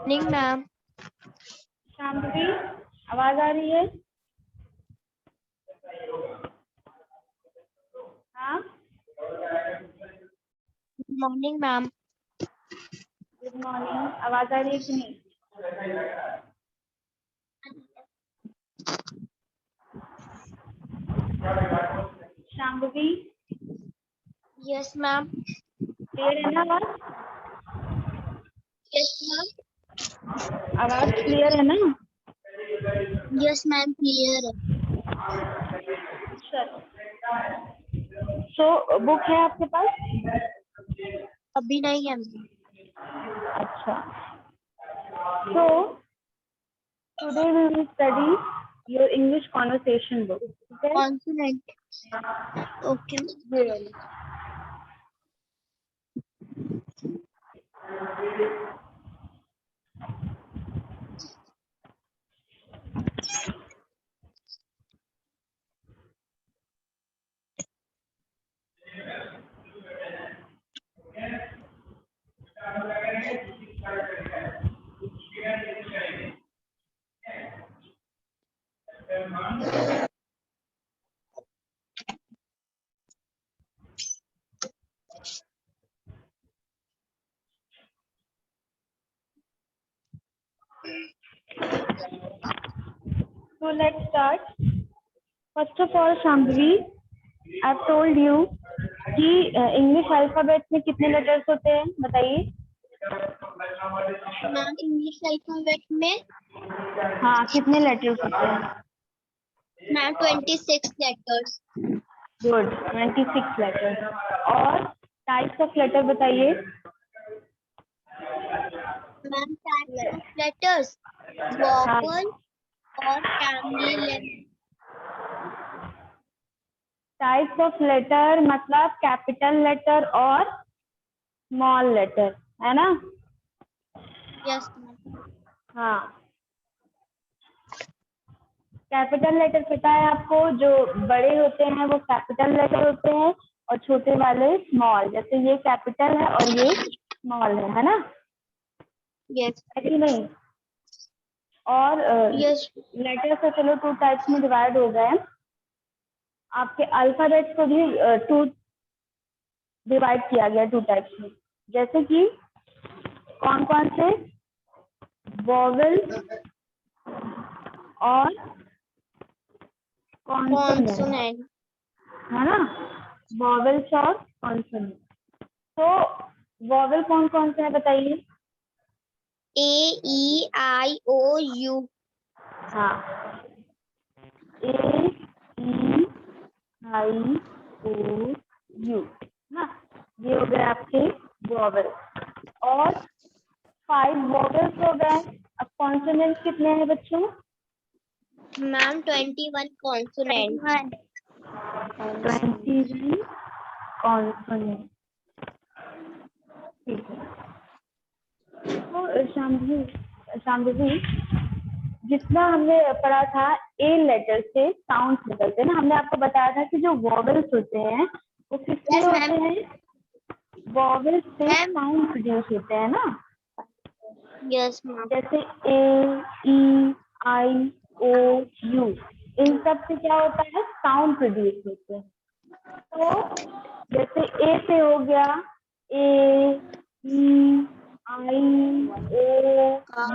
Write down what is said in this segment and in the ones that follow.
Morning ma'am. शांति, आवाज आ रही है? हाँ, good morning ma'am. Good morning. आवाज आ रही है कि नहीं? Shambhavi, yes ma'am. क्लियर है ना आवाज? Yes ma'am. आवाज क्लियर है ना? यस मैम, क्लियर है। चलो, तो बुक है आपके पास? अभी नहीं है मैम। अच्छा, so today we will study your English conversation book. Okay? Consonant. Okay. ये वाली। So let's start. First of all, Shambhavi, I've told you कि इंग्लिश अल्फाबेट में कितने लेटर्स होते हैं, बताइए। मैम इंग्लिश अल्फाबेट में हाँ, कितने लेटर्स होते हैं? Ma'am 26 letters. Good, 26 letters. और टाइप्स ऑफ लेटर बताइए। मैम टाइप्स ऑफ लेटर्स हाँ, वोवल और family letter. Types of letter मतलब कैपिटल लेटर और स्मॉल लेटर, है ना? Yes ma'am. हाँ, कैपिटल लेटर पता है आपको, जो बड़े होते हैं वो कैपिटल लेटर होते हैं और छोटे वाले स्मॉल। जैसे ये कैपिटल है और ये स्मॉल है ना? यस है कि नहीं? और यस लेटर से चलो 2 टाइप्स में डिवाइड हो गए। आपके अल्फाबेट्स को भी 2 डिवाइड किया गया 2 टाइप्स में। जैसे कि कौन कौन से? वोवेल और कॉन्सोनेंट, कॉन्सोनेंट। है ना? वोवेल्स और कॉन्सोनेंट। तो वोवेल कौन कौन से हैं बताइए। AEIOU। हाँ, AEIOU ना, ये हो गए आपके वोवेल। और 5 वोवेल्स हो गए। अब कॉन्सोनेंट कितने हैं बच्चों? Ma'am 21 consonant. 21 कॉन्सोनेंट। ठीक है। तो शांभवी, जितना हमने पढ़ा था ए लेटर से साउंड निकलते हैं ना, हमने आपको बताया था कि जो वोवेल्स होते हैं वो किससे यस होते मैम। हैं? वोवेल्स से मैम साउंड प्रोड्यूस होते हैं ना। Yes ma'am. जैसे ए, ई, आई, ओ, यू, इन सब से क्या होता है? साउंड प्रोड्यूस होते हैं। तो जैसे ए से हो गया ए, ई, आई, ओ,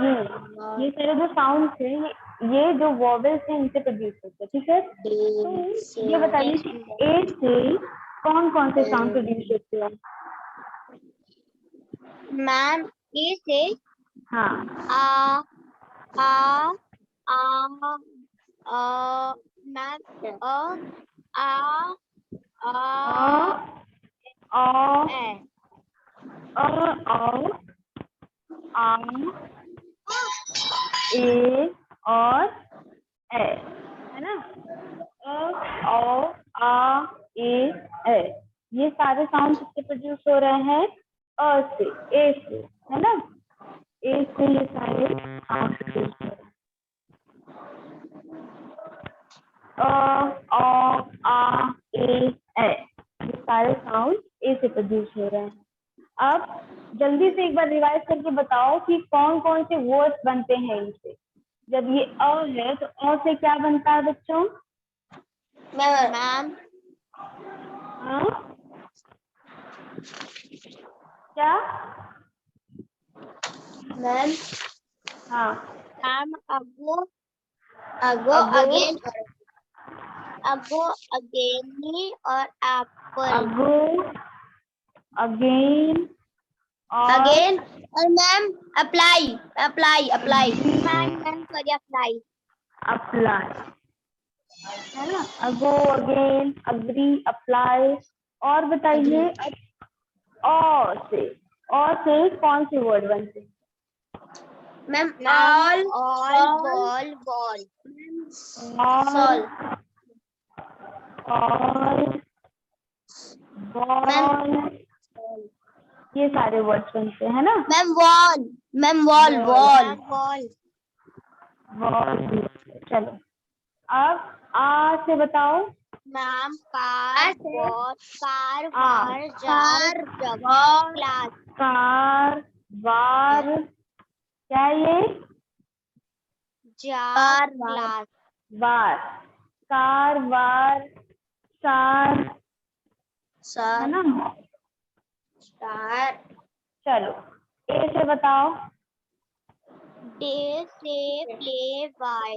यू, ये सारे जो साउंड्स हैं ये जो वॉवेल्स हैं इनसे प्रोड्यूस होते हैं। ठीक है, तो ये बताइए कि ए से कौन कौन से साउंड प्रोड्यूस होते हैं? मैम ए से हाँ, आ आ आ मैम आ अ, औ, ए। औ, आ, ए और ए, है ना? अ, औ, आ, ए, ये सारे साउंड किससे प्रोड्यूस हो रहे हैं? अ से, ए से, है ना? ए से ये सारे साउंड प्रोड्यूस हो रहे हैं। आ, ए, ये सारे साउंड ए से प्रोड्यूस हो रहे हैं। अब जल्दी से एक बार रिवाइज करके बताओ कि कौन कौन से वर्ड्स बनते हैं इनसे। जब ये अ है तो अ से क्या बनता है बच्चों? मैम हाँ क्या? मैम हाँ मैम अगो अगो, अगेन अगो अगेन और एप्पल अगो, अगेन और अगेन और ma'am apply apply apply Agree. Ma'am sorry apply apply है ना। अगो, अगेन, अग्री, अप्लाई। और बताइए अब और से कौन से वर्ड बनते हैं? Ma'am all ball ball all, all, ball, ये सारे वर्ड्स बनते हैं ना। Ma'am wall Wall. Wall ball. चलो अब आ से बताओ। मैम कार कार आ। वार जार क्लास कार, वार, क्या है ये? जार क्लास वार, कार, वार, सार, है ना। स्टार चलो ए से बताओ। डे से प्ले वाई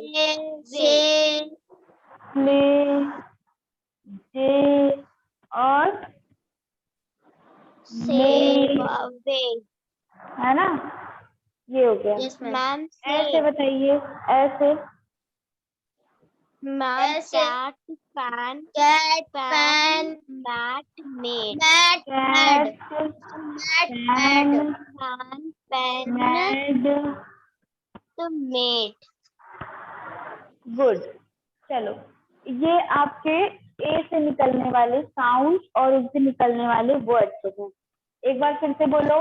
प्ले, डे और से वे है ना, ये हो गया। मैम ऐसे बताइए, ऐसे। Ma'am cat fan mat made cat, fan, pen mad. Made good. चलो ये आपके ए से निकलने वाले साउंड और उनसे निकलने वाले वर्ड्स हैं। एक बार फिर से बोलो,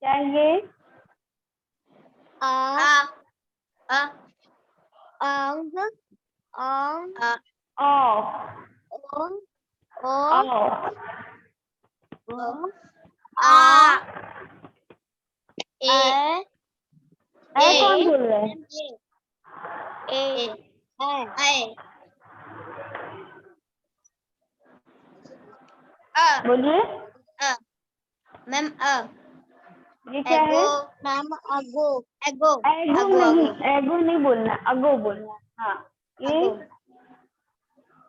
क्या है ये? अंग अंग ऑफ, ऑफ, ए कौन बोल रहा है? बोलिए। मैम ये क्या है? मैम अगो एगो एगो नहीं बोलना, अगो बोलना। हाँ ये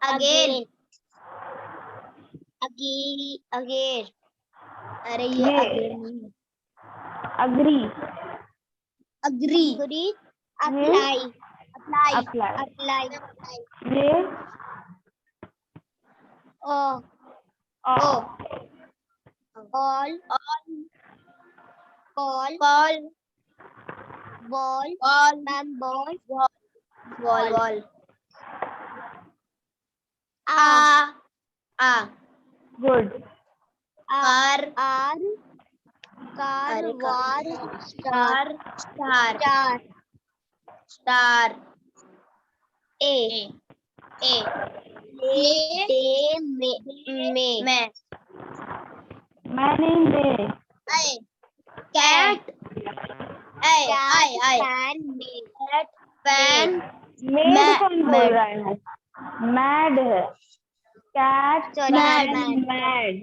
अगेन अगेन अरे ये अग्री, अग्री अप्लाई ये all ball ma'am ball good. Car war star A में मैंने में कैट फैन मेड कौन बोल रहा है? मैड है। कैट, मैड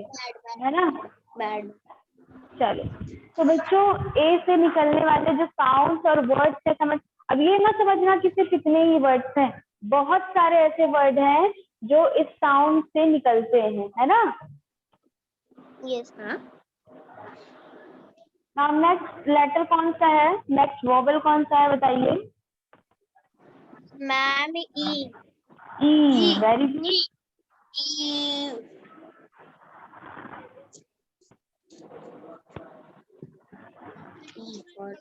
है ना। चलो तो बच्चों ए से निकलने वाले जो साउंड्स और वर्ड्स है, समझ अब ये ना समझना कि सिर्फ इतने ही वर्ड्स हैं, बहुत सारे ऐसे वर्ड हैं जो इस साउंड से निकलते हैं, है ना। यस नाउ नेक्स्ट लेटर कौन सा है? नेक्स्ट वोवेल कौन सा है बताइए? Ma'am E very good.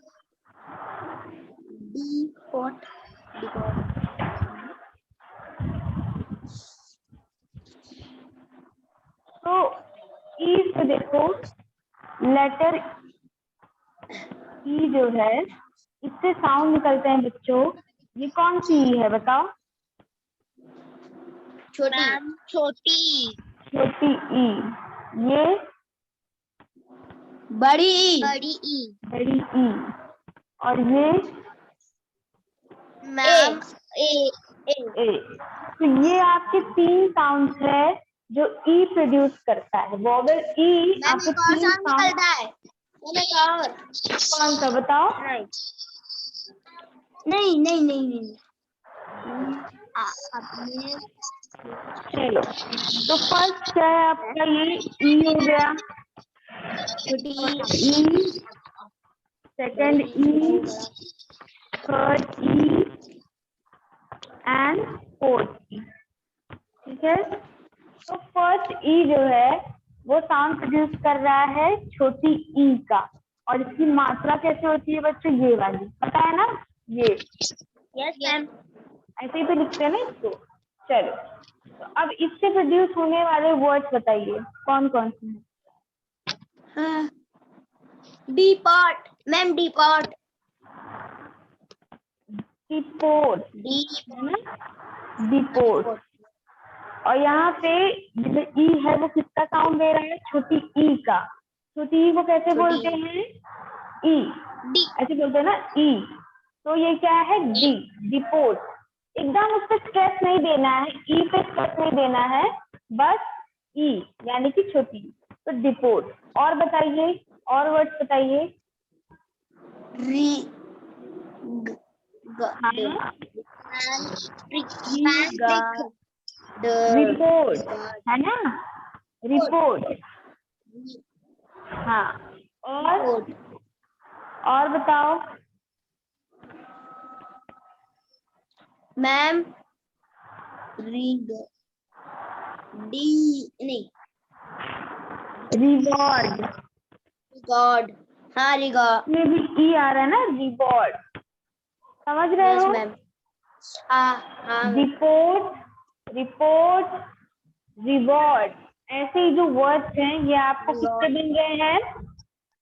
तो ई से देखो, लेटर ई जो है इससे साउंड निकलते हैं बच्चों। ये कौन सी ई है बताओ? छोटी छोटी ई। ये बड़ी ई, बड़ी ई। और ये मैम ए। ए। तो ये आपके 3 साउंड है जो ई प्रोड्यूस करता है। वोवेल ई आपको 3 साउंड निकलता है। कौन सा बताओ? नहीं। चलो, तो फर्स्ट क्या है आपका? ये ई हो गया, E, second E, third E and fourth E. ठीक है, तो फर्स्ट ई जो है वो साउंड प्रोड्यूस कर रहा है छोटी ई का, और इसकी मात्रा कैसे होती है बच्चों? ये वाली, पता है ना? ये यस मैम। ऐसे ही तो लिखते हैं ना इसको। चलो, तो अब इससे प्रोड्यूस होने वाले वर्ड्स बताइए कौन कौन से हैं? डीपॉट मैम, डीपॉट। डिपोट, है ना? डिपोट। और यहाँ पे जो ई है वो किसका साउंड दे रहा है? छोटी ई का। छोटी ई को कैसे बोलते हैं? ई, ऐसे बोलते हैं ना, ई। तो ये क्या है? D, depot. एकदम उस पर स्ट्रेस नहीं देना है, ई पे स्ट्रेस नहीं देना है, बस ई यानी कि छोटी। तो डिपोट। और बताइए, और वर्ड्स बताइए। रिपोर्ट, है ना? रिपोर्ट। हाँ, और बताओ मैम। रिवॉर्ड। गॉड। हाँ, रिगॉर्ड। ये भी ई आ रहा है ना, रिवॉर्ड। समझ रहे हो? मैम। हाँ। रिपोर्ट, रिपोर्ट, रिवॉर्ड, ऐसे ही जो वर्ड्स हैं ये आपको किससे बन रहे हैं?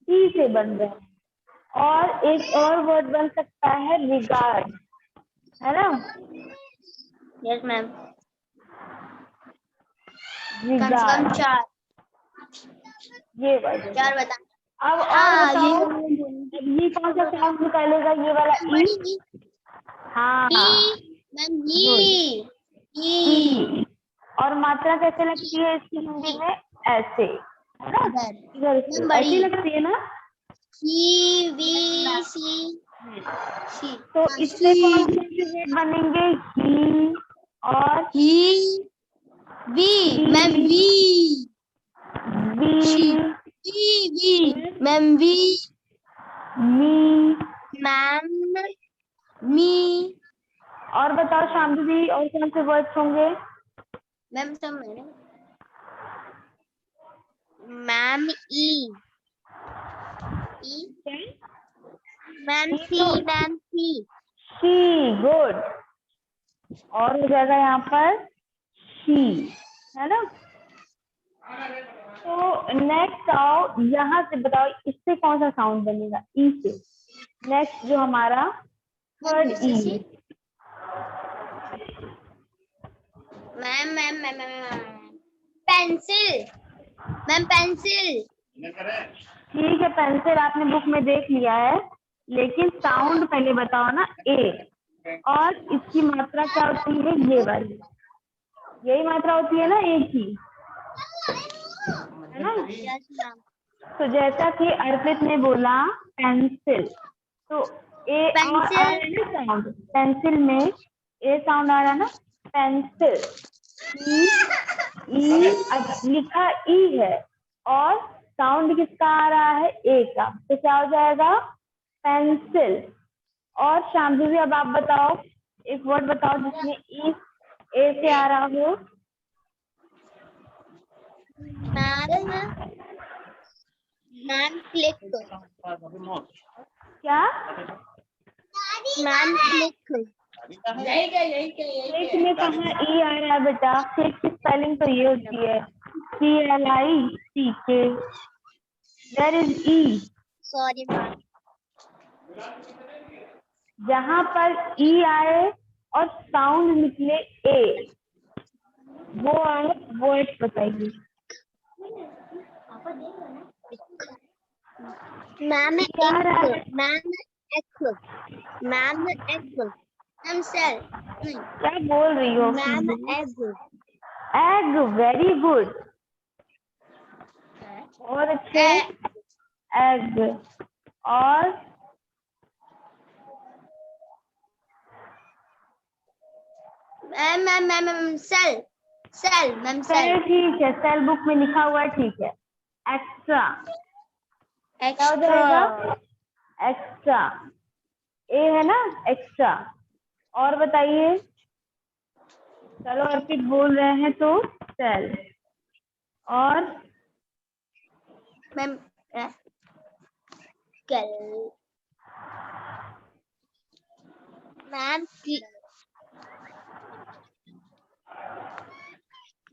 ई से बन रहे हैं। और एक और वर्ड बन सकता है रिगार्ड, है ना? Yes ma'am. कम से कम 4। ये वर्ड 4 बता। अब और बताओ, अब ये कौन सा साउंड निकालेगा? ये वाला ई। हाँ, मैम, ई। और मात्रा कैसे लगती है इसकी हिंदी में? ऐसे, है ना? इधर से ऐसे लगती है ना? तो इससे कौन से वर्ड बनेंगे? ही और मैम, मैम, मी। और बताओ शांति दी, और कौन से वर्ड्स होंगे? मैम, सब मैंने। Ma'am, E. Ma'am, C. She, good. और हो जाएगा यहाँ पर शी, है ना? तो नेक्स्ट आओ, यहाँ से बताओ इससे कौन सा साउंड बनेगा? ई से। नेक्स्ट जो हमारा थर्ड ई। Ma'am, pencil. Ma'am, pencil. ठीक है, पेंसिल आपने बुक में देख लिया है, लेकिन साउंड पहले बताओ ना, ए। और इसकी मात्रा क्या होती है? ये वाली, यही मात्रा होती है ना, एक ही, है ना? तो जैसा कि अर्पित ने बोला पेंसिल, तो ए आ रहा है ना साउंड, पेंसिल में ए साउंड आ रहा है ना, पेंसिल। ई लिखा ई है और साउंड किसका आ रहा है? ए का, तो क्या हो जाएगा? पेंसिल। और शांति जी, अब आप बताओ, एक वर्ड बताओ जिसमें ई ए से आ रहा हो। Ma'am, click. क्या? Ma'am, click. क्लिक में कहाँ ई आ रहा है बेटा? क्लिक की स्पेलिंग तो ये होती है CLICK। There is E. Sorry ma'am. जहाँ पर ई आए और साउंड निकले ए, वो आप वर्ड बताइए। मैम क्या आ रहा है? Ma'am X ma'am X ma'am cell क्या बोल रही हो? Ma'am egg egg, very good. और अच्छे, एग। और ma'am cell cell ma'am cell, cell ठीक है, सेल बुक में लिखा हुआ है, ठीक है। एक्स्ट्रा, क्या हो एक्स्ट्रा जाएगा? एक्स्ट्रा, ए है ना, एक्स्ट्रा। और बताइए, चलो अर्पित बोल रहे हैं तो सेल। और मैम कल ma'am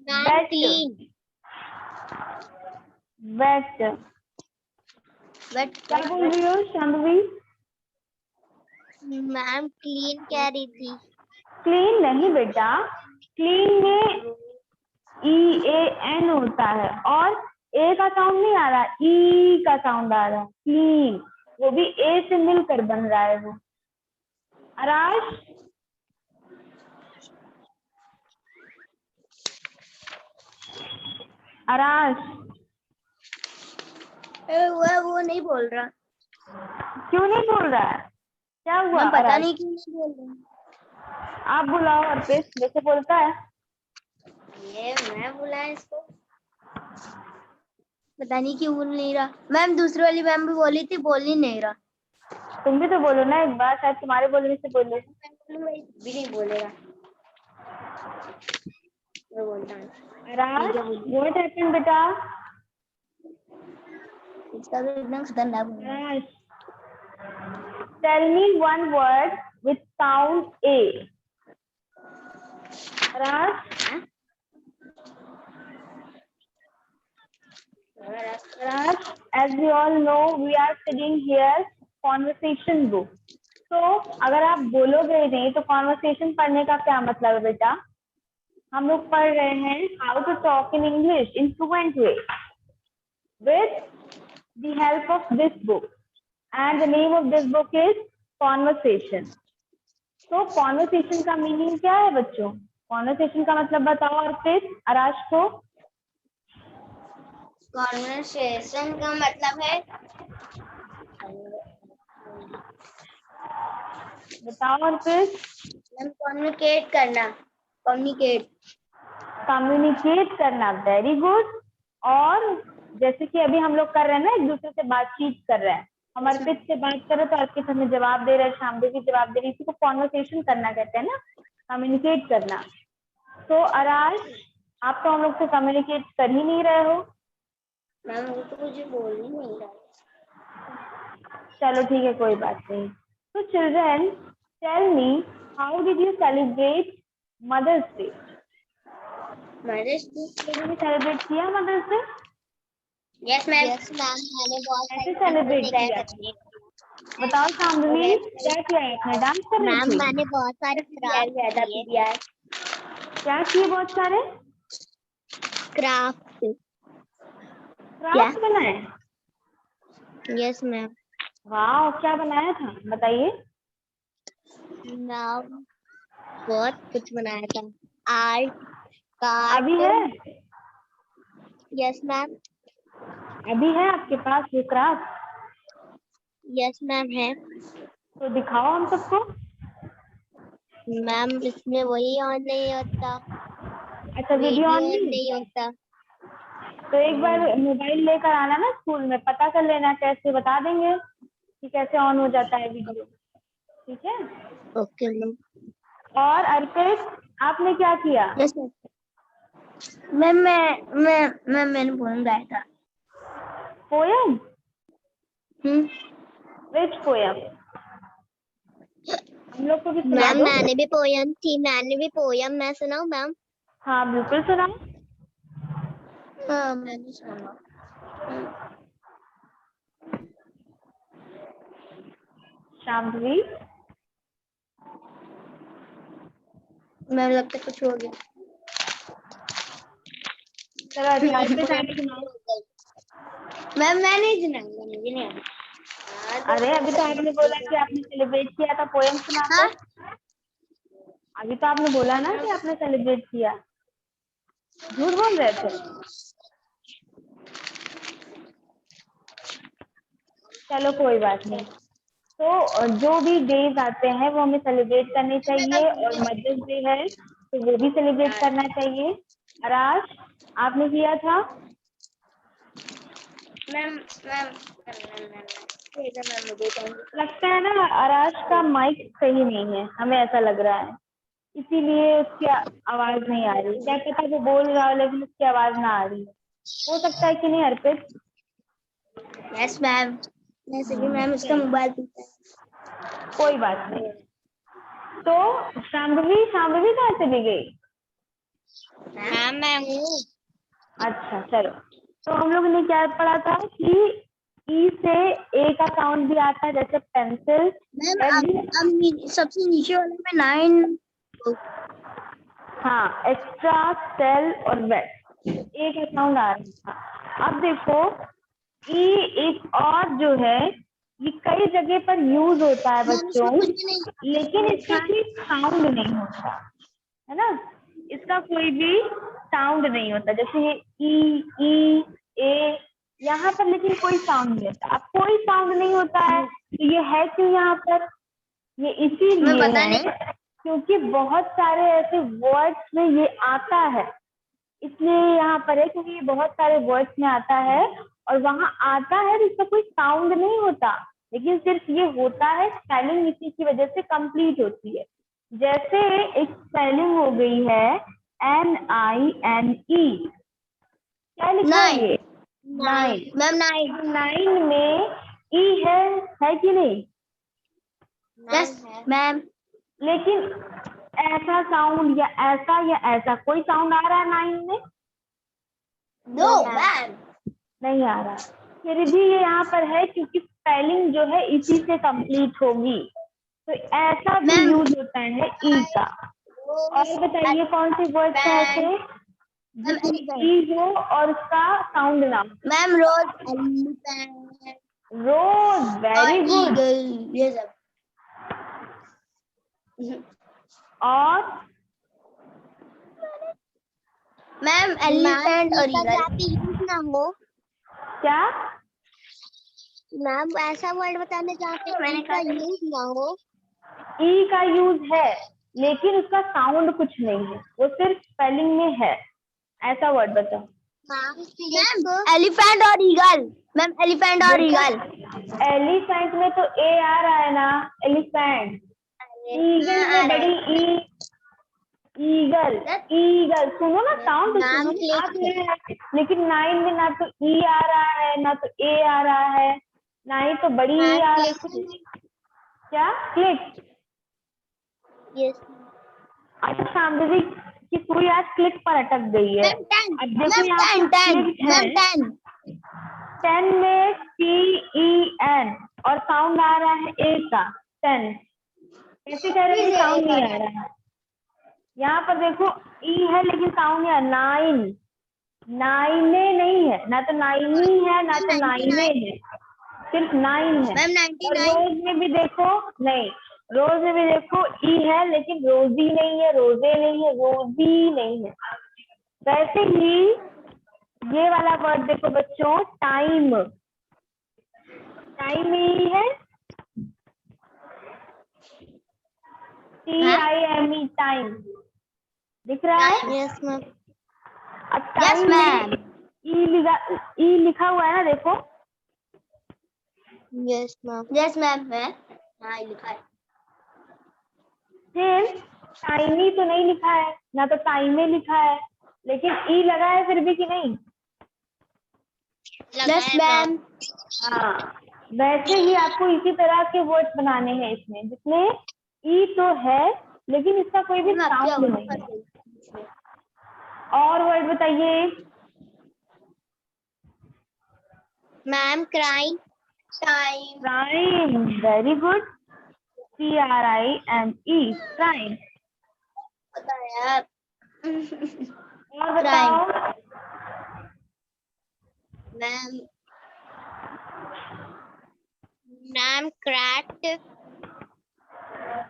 wet, clean wet. But क्या बोल रही हो शांभवी? मैम क्लीन कह रही थी। क्लीन नहीं बेटा, क्लीन में EAN होता है और ए का साउंड नहीं आ रहा, ई का साउंड आ रहा है, क्लीन। वो भी ए से मिलकर बन रहा है वो। आराश, आराश वो नहीं बोल रहा। क्यों नहीं बोल रहा है? क्या हुआ? मैं पता आराश, नहीं क्यों नहीं बोल रहा। आप बुलाओ अर्पित, जैसे बोलता है। ये मैं बुलाया इसको, पता नहीं क्यों बोल नहीं रहा। मैम दूसरी वाली मैम भी बोली थी, बोल ही नहीं रहा। तुम भी तो बोलो ना एक बार, शायद तुम्हारे बोलने से बोले। मैं बोलूंगा भी नहीं बोलेगा। मैं बोलता हूँ आराश, व्हाट हैपेंड बेटा? इसका भी एकदम खतरनाक है। Aarash, tell me one word with sound A. Aarash, Raj, as we all know, we are sitting here conversation book. तो अगर आप बोलोगे नहीं तो कॉन्वर्सेशन पढ़ने का क्या मतलब है बेटा? हम लोग पढ़ रहे हैं how to talk in English in fluent way with the help of this book, and the name of this book is conversation. तो कॉन्वर्सेशन का मीनिंग क्या है बच्चों? कॉन्वर्सेशन का मतलब बताओ और फिर आराश को। कॉन्वर्सेशन का मतलब है, बताओ और फिर। कम्युनिकेट करना, कम्युनिकेट कम्युनिकेट करना, वेरी गुड। और जैसे कि अभी हम लोग कर रहे हैं ना, एक दूसरे से बातचीत कर रहे हैं, हम अर्पित से बात कर रहे तो अर्पित हमें जवाब दे रहे हैं, शाम्भवी जवाब दे रही, इसी को कॉन्वर्सेशन करना कहते हैं ना, कम्युनिकेट करना। तो आराश, आप तो हम लोग से कम्युनिकेट कर ही नहीं रहे हो। मैम वो तो मुझे बोल ही नहीं रहा। चलो ठीक है, कोई बात नहीं। तो children, tell me, how did you celebrate mother's day? Mother's तुमने सेलिब्रेट किया mother's day? Yes ma'am, yes ma'am मैंने बहुत कैसे सारी सेलिब्रेट किया? बताओ शाम्भवी, क्या किया आपने? डांस कर रही मैम थी? मैंने बहुत सारे क्राफ्ट किए। क्या किए? बहुत सारे क्राफ्ट। क्राफ्ट बनाए? Yes ma'am. वाह, क्या बनाया था बताइए। मैम बहुत कुछ बनाया था। आर्ट, अभी है? कार्ट। Yes ma'am. अभी है आपके पास ये क्राफ्ट? यस मैम है। तो दिखाओ हम सबको। मैम इसमें वही ऑन नहीं होता, अच्छा, वीडियो ऑन नहीं होता। तो एक बार मोबाइल लेकर आना ना स्कूल में, पता कर लेना, कैसे बता देंगे कि कैसे ऑन हो जाता है वीडियो, ठीक है? Okay ma'am. और अर्पित, आपने क्या किया? Yes ma'am. मैंने पोएम गाया था। पोयम? विच पोयम? हम लोग को भी सुना मैम दो। मैंने भी पोयम थी, मैं सुनाऊं मैम? हाँ बिल्कुल सुनाओ। हाँ मैं भी सुनाऊंगा। शाम्भवी, मैम लगता है कुछ हो गया। चलो अच्छा, अर्पित आप सुनाओ। मैम मैं नहीं सुनाऊंगा, मुझे नहीं आता। अरे अभी तो आपने बोला कि आपने सेलिब्रेट किया था पोएम सुनाकर। अभी तो आपने बोला ना कि आपने सेलिब्रेट किया, झूठ बोल रहे थे। चलो कोई बात नहीं। तो जो भी डेज आते हैं वो हमें सेलिब्रेट करने चाहिए, और मदर्स डे है तो वो भी सेलिब्रेट करना चाहिए। आराश, आपने किया था? मैम मैम लगता है ना आराश का माइक सही नहीं है, हमें ऐसा लग रहा है, इसीलिए उसकी आवाज नहीं आ रही। क्या पता वो बोल रहा हो लेकिन उसकी आवाज ना आ रही हो सकता है कि नहीं अर्पित? यस मैम, वैसे भी मैम उसका मोबाइल कोई बात नहीं। तो शांभवी कहाँ चली गई? मैम मैं हूँ। अच्छा चलो, तो हम लोग ने क्या पढ़ा था कि ई से ए का साउंड भी आता है, जैसे पेंसिल। अब सबसे नीचे वाले में 9। हाँ, एक्स्ट्रा, सेल और वेट, ए का साउंड आ रहा था। अब देखो ई एक और जो है ये कई जगह पर यूज होता है बच्चों, लेकिन इसका कोई साउंड नहीं होता है ना, इसका कोई भी साउंड नहीं होता। जैसे ये ई ए यहाँ पर, लेकिन कोई साउंड नहीं होता। अब कोई साउंड नहीं होता है तो ये है क्यों यहाँ पर? ये इसीलिए है क्योंकि बहुत सारे ऐसे वर्ड्स में ये आता है, इसलिए यहाँ पर है क्योंकि ये बहुत सारे वर्ड्स में आता है, और वहां आता है तो इसका कोई साउंड नहीं होता, लेकिन सिर्फ ये होता है स्पेलिंग इसी की वजह से कंप्लीट होती है। जैसे एक स्पेलिंग हो गई है NINE, क्या लिखा है ये? 9। मैम 9। 9 में ई है कि नहीं? Yes ma'am. लेकिन ऐसा साउंड या ऐसा कोई साउंड आ रहा है 9 में? नो मैम, नहीं आ रहा। फिर भी ये यहाँ पर है क्योंकि स्पेलिंग जो है इसी से कंप्लीट होगी, तो ऐसा भी यूज होता है ई का। और बताइए कौन सी वर्ड्स है ऐसे जिसमें ई हो और उसका साउंड ना हो? मैम रोज, एलिफेंट, रोज, वेरी गुड। ये सब। और मैम एलिफेंट और ईगल ना हो। क्या? मैम ऐसा वर्ड बताने जहाँ पे मैंने का यूज ना हो। ई का यूज है लेकिन उसका साउंड कुछ नहीं है, वो सिर्फ स्पेलिंग में है। ऐसा वर्ड बताओ। मैम एलिफेंट और ईगल। मैम एलिफेंट और ईगल। एलिफेंट में तो ए आ रहा है ना, एलिफेंट। ईगल में बड़ी ई, ईगल, ईगल सुनो ना, साउंड सुनो आप, लेकिन 9 में ना तो ई आ रहा है ना तो ए आ रहा है, ना ही तो बड़ी ई आ रही है। क्या क्लिक? यस। अच्छा शांभवी की पूरी आज क्लिक पर अटक गई है। अब देखो यहाँ पर क्लिक है। 10 में TEN और साउंड आ रहा है ए का 10। कैसे कह रहे हैं साउंड नहीं आ रहा है? यहाँ पर देखो ई है लेकिन साउंड नहीं आ रहा। 9, 9 नहीं है, ना तो 9 है ना तो 9 है, सिर्फ 9 है। और रोज में भी देखो, नहीं, रोज में भी देखो ई है लेकिन रोजी नहीं है, रोजे नहीं है, रोजी नहीं है। वैसे ही ये वाला वर्ड देखो बच्चों, टाइम, टाइम ही है, TIME, टाइम दिख रहा है? Yes ma'am. अब टाइम में ई लिखा हुआ है ना, देखो। Yes ma'am. यस मैम है, हाँ लिखा है। फिर टाइमी तो नहीं लिखा है, ना तो टाइमे लिखा है, लेकिन ई लगा है फिर भी कि नहीं? Yes ma'am. हाँ, वैसे ही आपको इसी तरह के वर्ड्स बनाने हैं इसमें, जिसमें ई तो है लेकिन इसका कोई भी साउंड नहीं है। और वर्ड बताइए। Ma'am crime, time. Crime, very good, CRIME, crime. बताया। और बताओ। Ma'am ma'am cat.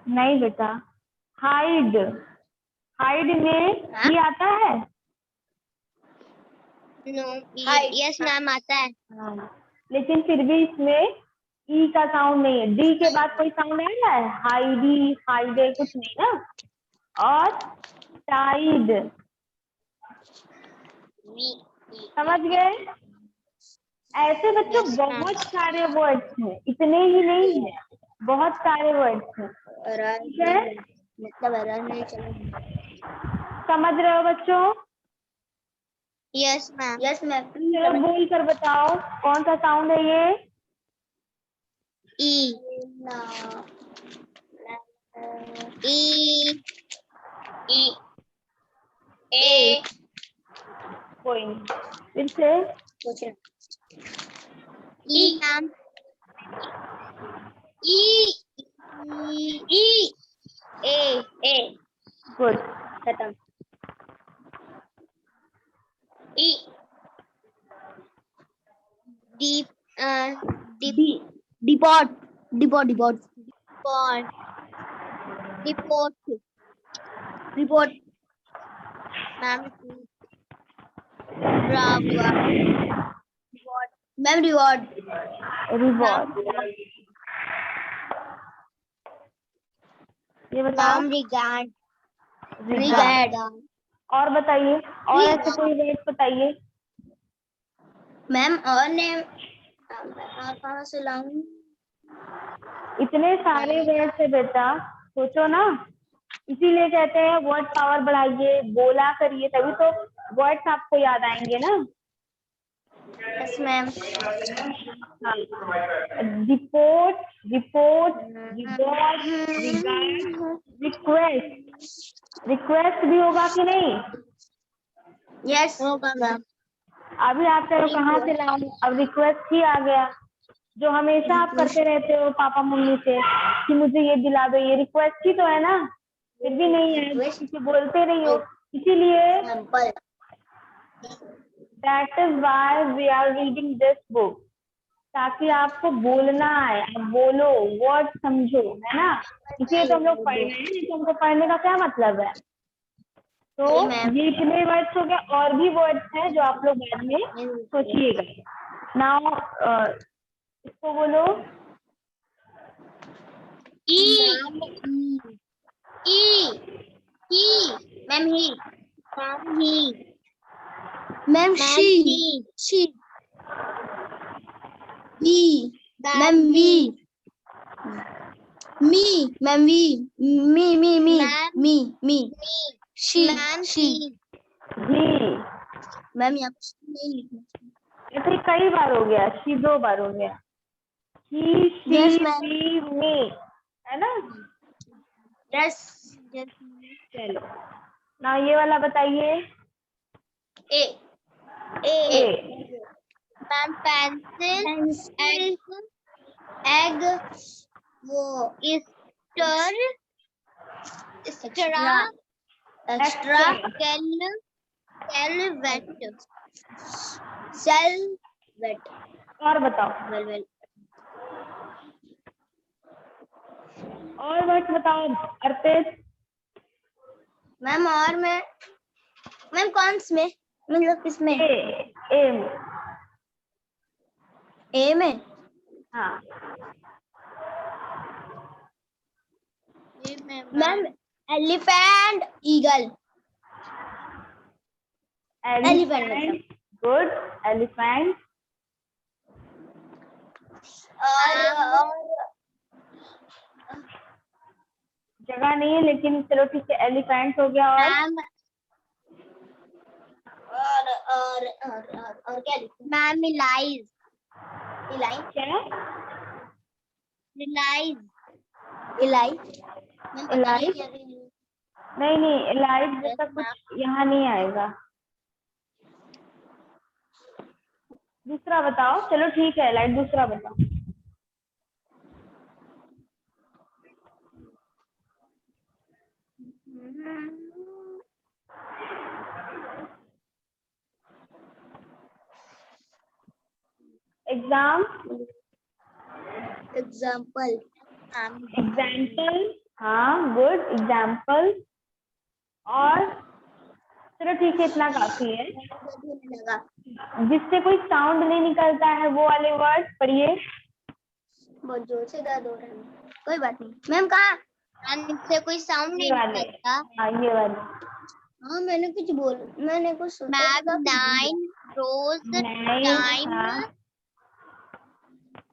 नहीं बेटा, हाइड, हाइड में हाँ? ये आता है। No. Yes मैम आता है. हाँ, लेकिन फिर भी इसमें ई का साउंड नहीं है। डी के बाद कोई साउंड आ रहा है? हाइडी, हाइडे, कुछ नहीं ना। और टाइड, समझ गए? ऐसे बच्चों Yes, बहुत सारे वर्ड्स हैं, इतने ही नहीं है, बहुत सारे वर्ड्स हैं। ठीक है, मतलब एरर नहीं चलेगा. समझ रहे हो बच्चों? Yes ma'am. Yes ma'am. चलो बोल कर बताओ, कौन सा साउंड है ये? ई. ई. ई. ए. कोई नहीं, फिर से। कुछ ई ma'am. E. E. A. A. Good. खत्म. E. Deep. Deep. Depot. Depot. Depot. Depot. Report. Ma'am. Reward. Ma'am reward. Reward, ये बताओ। Ma'am regard. रिगार्ड। रिगार्ड. और बताइए, और ऐसे कोई वर्ड बताइए। मैम और ने कहाँ से लाऊं? इतने सारे वर्ड है बेटा, सोचो ना। इसीलिए कहते हैं वर्ड पावर बढ़ाइए, बोला करिए, तभी तो वर्ड्स आपको याद आएंगे ना। Yes ma'am. Report, report, reward, regard, request. Request भी होगा कि नहीं? यस होगा मैम. अभी आप कह रहे हो कहाँ से लाऊं, अब रिक्वेस्ट ही आ गया, जो हमेशा आप करते रहते हो पापा मम्मी से कि मुझे ये दिला दो, ये रिक्वेस्ट ही तो है ना। फिर भी नहीं है, क्योंकि बोलते नहीं हो, इसीलिए sample. That is why we are reading this book, ताकि आपको बोलना आए, आप बोलो, वर्ड समझो, है ना। इसलिए तो हम लोग पढ़ रहे हैं, नहीं तो हमको पढ़ने का क्या मतलब है। तो ये इतने वर्ड्स हो गए, और भी वर्ड्स हैं जो आप लोग बाद में सोचिएगा। नाउ इसको बोलो। E. He. Ma'am he. Ma'am he. Ma'am she. She. We. Ma'am we. Me. Ma'am we. Me. Me. Me. Me. Me. She. She. जी, मैम यहाँ पे नहीं लिखना. ऐसे कई बार हो गया, शी 2 बार हो गया। He, she, Yes, ma'am. We, me, है ना। Yes. चलो, ना ये वाला बताइए। A. A, ma'am pencil. Egg. वो स्टर. एक्स्ट्रा. कैल वेट. Cell wet. और बताओ, वेल. और वर्ड बताओ अर्पित। मैम और मैम कौन से में? मतलब किसमें? ए में। ए में. हाँ, ma'am elephant. Eagle. Elephant, good, elephant. और जगह नहीं है, लेकिन चलो ठीक है, एलिफेंट हो गया। और क्या लिखूं? मैम इलाइज. क्या? इलाइज. इलाइज. इलाइज? नहीं, इलाइज जैसा कुछ यहाँ नहीं आएगा। दूसरा बताओ, चलो ठीक है, इलाइज दूसरा बताओ। Exam example. एग्जाम्पल, हाँ गुड एग्जाम्पल। और चलो ठीक है, इतना काफी है। लगा जिससे कोई साउंड नहीं निकलता है वो वाले वर्ड पढ़िए। बहुत जोर से दर्द हो रहा है, कोई बात नहीं। मैम कहाँ? से कोई साउंड ये नहीं वाले, निकलता। हाँ ये वाले। हाँ मैंने कुछ सोचा मैम 9 रोज टाइम हाँ,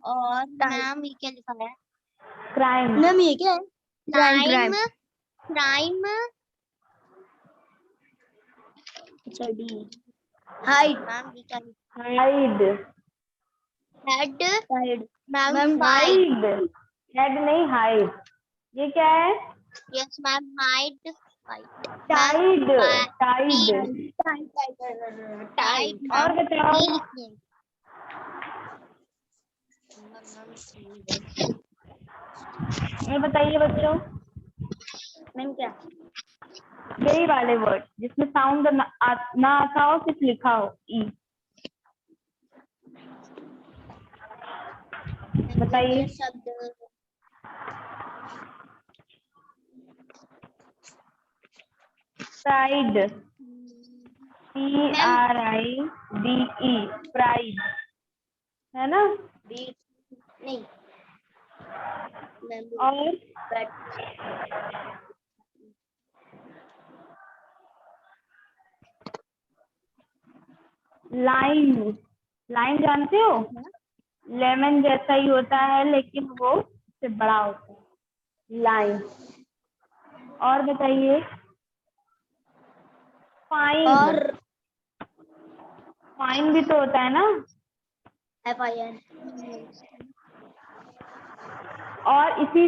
और मैम ये क्या लिखा है? क्राइम। मैम ये क्या है? क्राइम क्राइम अच्छा डी। हाइड। मैम ये क्या लिखा हाइड, है? Head hide ma'am ma'am hide, head नहीं हाइड। ये क्या है? Yes ma'am hide tide, tide. Tide और बताओ, ये बताइए बच्चों, मैम क्या? यही वाले वर्ड जिसमें साउंड ना आता हो, सिर्फ लिखा हो ई। बताइए। शब्द प्राइड, PRIDE, प्राइड, है ना? डी नहीं मैम। और लाइन, लाइन जानते हो? लेमन जैसा ही होता है लेकिन वो उससे बड़ा होता है, लाइन। और बताइए। फाइन, और फाइन भी तो होता है ना? FIN। और इसी,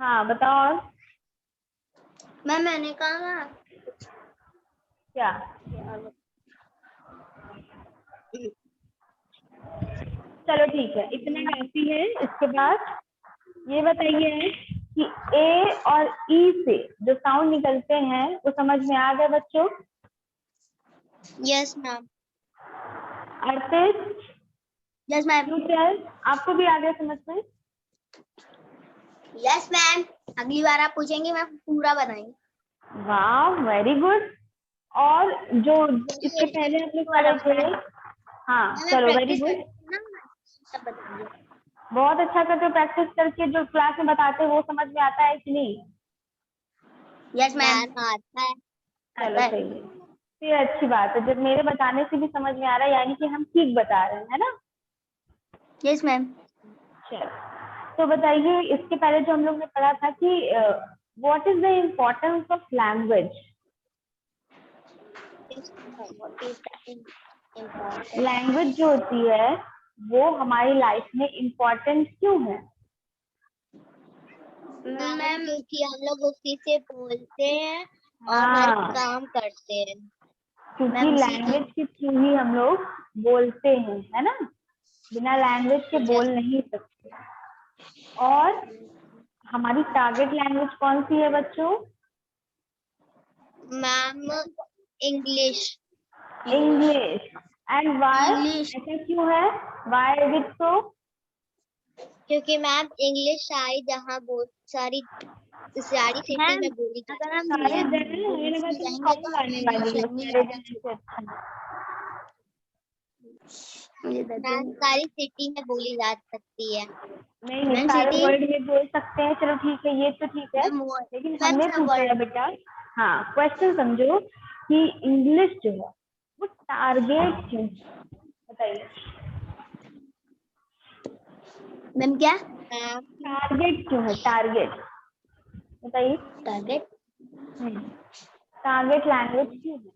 हाँ बताओ। और मैम मैंने कहा क्या? चलो ठीक है, इतना काफी है। इसके बाद ये बताइए कि ए और ई से जो साउंड निकलते हैं वो समझ में आ गए बच्चों? यस मैम अर्पित, यस मैम। फ्यूचर, आपको भी आ गया समझ में? यस मैम, अगली बार आप पूछेंगे मैं पूरा बनाएंगे। वाह, वेरी गुड। और जो इसके पहले हम लोग पढ़े थे, हाँ चलो वेरी गुड, सब बताइए। बहुत अच्छा करते हो। प्रैक्टिस करके जो क्लास में बताते हैं वो समझ में आता है कि नहीं? यस मैम मैम आता है। चलो सही है, फिर अच्छी बात है। जब मेरे बताने से भी समझ में आ रहा है यानी कि हम ठीक बता रहे हैं, है ना? Yes ma'am. चलो, तो बताइए, इसके पहले जो हम लोग ने पढ़ा था कि what is the importance of language. Language जो होती है वो हमारी लाइफ में इम्पोर्टेंट क्यों है? मैम क्योंकि हम लोग उसी से बोलते हैं और हाँ। हर काम करते हैं। क्योंकि लैंग्वेज के थ्रू ही हम लोग बोलते हैं, है ना? बिना लैंग्वेज के बोल नहीं सकते। और हमारी टारगेट लैंग्वेज कौन सी है बच्चों? Ma'am English. English. And why? English। ऐसा क्यों है? Why is it so? क्योंकि मैम इंग्लिश सारी सिटी में बोली जाती अगर हम सारे लैंग्वेज जगह मैंने बस जाएंगे साउंड तो आने वाली है, सारे जगह से अच्छा। मैम सारी सिटी में बोली जा सकती है। नहीं नहीं, सारे वर्ड में बोल सकते हैं। चलो ठीक है, ये तो ठीक है, लेकिन हमने पूछा है बेटा, हाँ क्वेश्चन समझो कि इंग्लिश जो है वो टारगेट क्यों है? बताइए। मैम क्या? टारगेट क्यों है? टारगेट बताइए। टारगेट टारगेट लैंग्वेज क्यों है?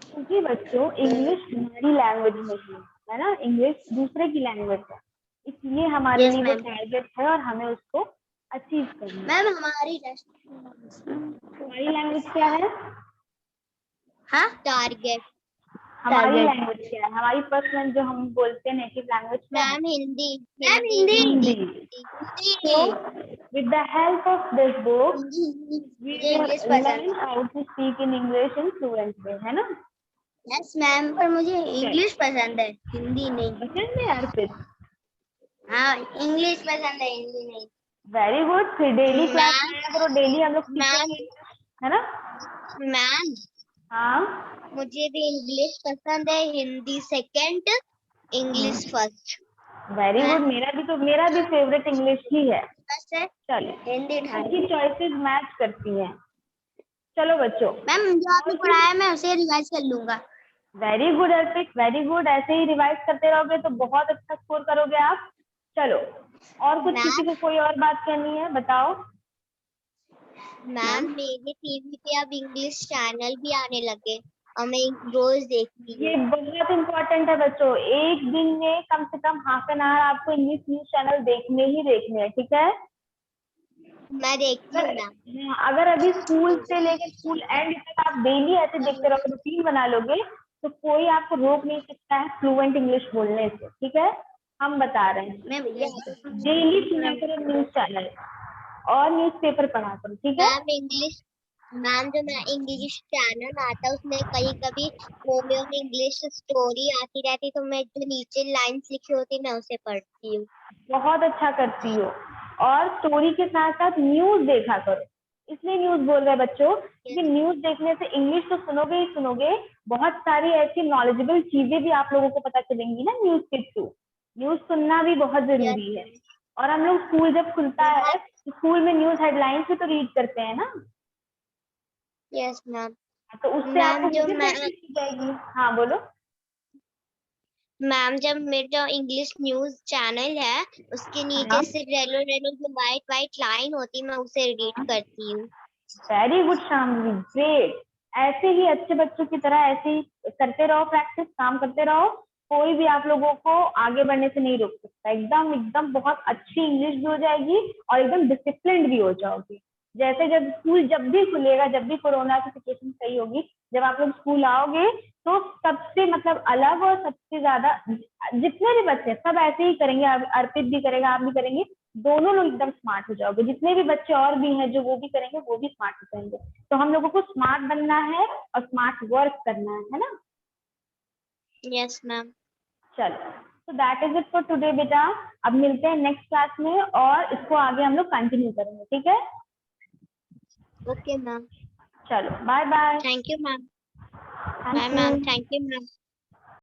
क्योंकि बच्चों इंग्लिश हमारी लैंग्वेज नहीं है ना, इंग्लिश दूसरे की लैंग्वेज है, इसलिए हमारे लिए वो टारगेट है और हमें उसको अचीव करना है। मैम हमारी हमारी लैंग्वेज क्या है? हाँ टारगेट हमारी लैंग्वेज क्या है? हमारी पर्सनल जो हम बोलते हैं नेटिव लैंग्वेज में ma'am Hindi. Ma'am Hindi. So with the help of this book we मुझे will इंग्लिश पसंद learn how to speak in English in fluent way, है ना? यस मैम, पर मुझे इंग्लिश पसंद है, हिंदी नहीं। पसंद है यार फिर? हाँ इंग्लिश पसंद है, हिंदी नहीं। वेरी गुड, फिर डेली क्लास मैम, में करो, डेली हम लोग मैम, सीखेंगे, है ना? मैम हाँ मुझे भी इंग्लिश पसंद है, Hindi second, English first. Very good, मेरा भी फेवरेट इंग्लिश ही है। है चलो, हिंदी सबकी चॉइसेस मैच करती हैं। चलो बच्चों, मैम जो आपने पढ़ाया मैं उसे रिवाइज कर लूंगा। वेरी गुड अर्पित, वेरी गुड, ऐसे ही रिवाइज करते रहोगे तो बहुत अच्छा स्कोर करोगे आप। चलो, और कुछ किसी को कोई और बात करनी है, बताओ। मैम मेरे टीवी पे अब इंग्लिश चैनल भी आने लगे और मैं रोज देखती ये हूँ। बहुत इम्पोर्टेंट है बच्चों, एक दिन में कम से कम हाफ एन आवर आपको इंग्लिश न्यूज चैनल देखने ही देखने हैं, ठीक है? मैं देखती हूँ मैम। अगर अभी स्कूल से लेके स्कूल एंड तक आप डेली ऐसे देखते रहोगे, रूटीन बना लोगे, तो कोई आपको रोक नहीं सकता है फ्लुएंट इंग्लिश बोलने से, ठीक है? हम बता रहे हैं, मैं भैया डेली सुना करो न्यूज चैनल और न्यूज़पेपर पढ़ा करो, ठीक है? मैम जो मैं इंग्लिश चैनल आता है उसमें कभी कभी पोएम इंग्लिश स्टोरी आती रहती, तो मैं जो नीचे लाइंस लिखी होती मैं उसे पढ़ती हूँ। बहुत अच्छा करती हो, और स्टोरी के साथ साथ न्यूज देखा करो। इसलिए न्यूज बोल रहे बच्चों, क्योंकि न्यूज देखने से इंग्लिश तो सुनोगे ही सुनोगे, बहुत सारी ऐसी नॉलेजेबल चीजें भी आप लोगों को पता चलेंगी ना न्यूज के थ्रू। न्यूज सुनना भी बहुत जरूरी है। और हम लोग स्कूल जब खुलता है तो स्कूल में न्यूज हेडलाइंस भी तो रीड करते हैं ना, यस मैम। तो उससे आपको वो भी प्रैक्टिस की जाएगी। हाँ बोलो। मैम जब मेरे जो इंग्लिश न्यूज चैनल है उसके नीचे से रेलो रेलो जो वाइट वाइट लाइन होती मैं उसे रीड करती हूँ। Very good Shamli, great. ऐसे ही अच्छे बच्चों की तरह ऐसे ही करते रहो, प्रैक्टिस, काम करते रहो। कोई भी आप लोगों को आगे बढ़ने से नहीं रोक सकता। एकदम एकदम बहुत अच्छी इंग्लिश भी हो जाएगी और एकदम डिसिप्लिन्ड भी हो जाओगी। जैसे जब स्कूल जब भी खुलेगा, जब भी कोरोना की सिचुएशन सही होगी, जब आप लोग स्कूल आओगे तो सबसे मतलब अलग और सबसे ज्यादा जितने भी बच्चे सब ऐसे ही करेंगे, अर्पित भी करेगा, आप भी करेंगे, दोनों लोग एकदम स्मार्ट हो जाओगे। जितने भी बच्चे और भी हैं जो वो भी करेंगे, वो भी स्मार्ट हो जाएंगे। तो हम लोगों को स्मार्ट बनना है और स्मार्ट वर्क करना है ना? Yes ma'am. चलो, तो that is it for today बेटा। अब मिलते हैं नेक्स्ट क्लास में और इसको आगे हम लोग कंटिन्यू करेंगे, ठीक है? Okay ma'am. चलो, bye bye. Thank you ma'am. Bye thank ma'am. You. Thank you ma'am.